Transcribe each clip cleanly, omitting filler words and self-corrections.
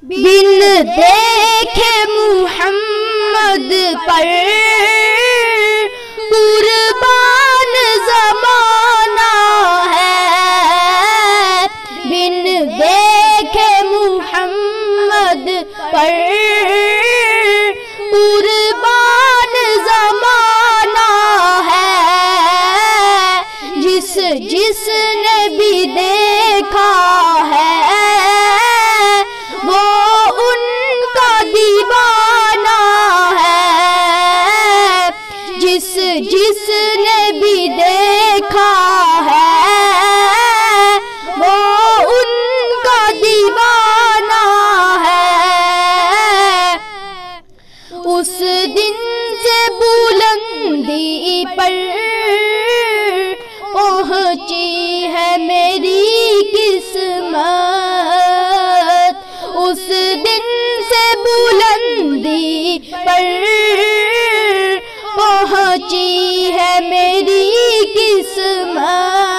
بن دیکھے محمد پر قربان زمانہ ہے، بن دیکھے محمد پر قربان زمانہ ہے، جس نے بھی دیکھا ہے وہ ان کا دیوانہ ہے، جس نے بھی دیکھا ہے وہ ان کا دیوانہ ہے۔ اس دن سے بلندی پر پہنچی ہے میری قسمت، اس دن سے بلندی پر پہنچی ہے میری قسمت،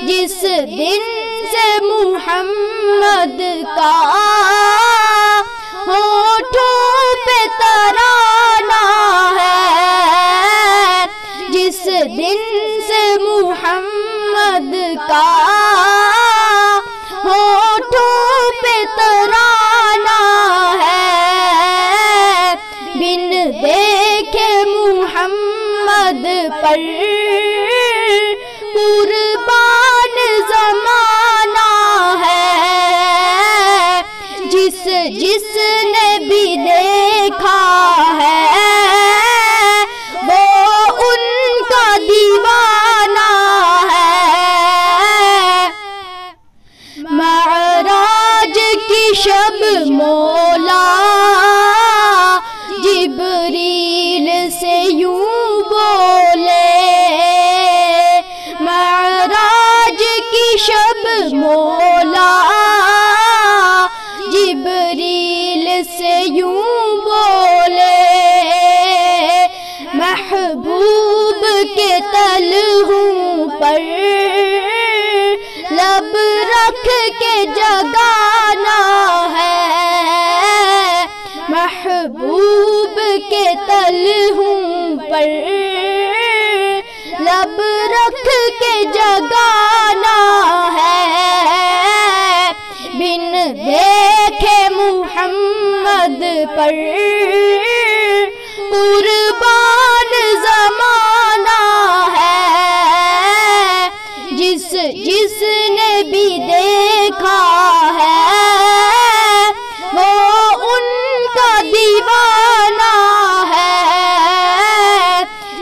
جس دن سے محمد کا ہونٹوں پہ ترانہ ہے، جس دن سے محمد کا ہونٹوں پہ ترانہ ہے، بن دیکھے محمد پر قربان زمانہ ہے، جس نے بھی دیکھا ہے وہ ان کا دیوانہ ہے۔ معراج کی شب مولا جبریل سے یوں بولے، معراج کی شب مولا جبریل سے یوں بولے، محبوب کے تلہوں پر لب رکھ کے جگانا ہے، محبوب کے تلہوں پر لب رکھ کے جگانا ہے، بن دیکھے محمد پر قربان زمانہ ہے، جس نے بھی دیکھا ہے وہ ان کا دیوانہ ہے،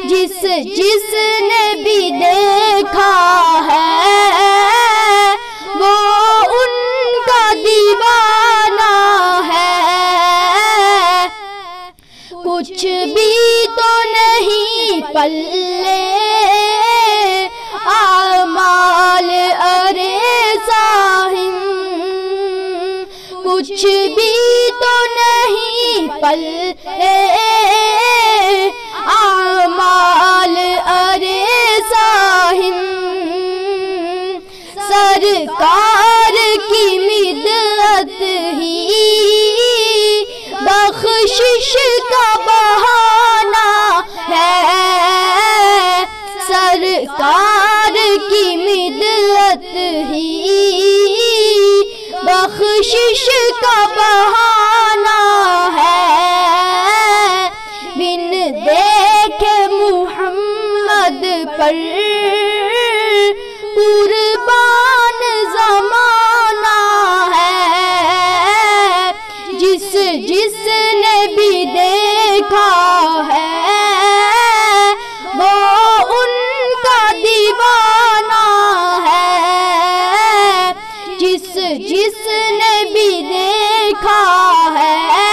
جس نے بھی دیکھا ہے وہ ان کا دیوانہ ہے۔ کچھ بھی تو نہیں پلے اعمال ارے صاحب، کچھ بھی تو نہیں پلے اعمال ارے صاحب، سرکار کی مدت ہی بخشش کا بہانہ ہے، سرکار کی مدت ہی بخشش کا بہانہ ہے، بن دیکھے محمد پر قربان زمانہ ہے، جس نے بھی دیکھا ہے وہ ان کا دیوانہ ہے، جس نے بھی دیکھا ہے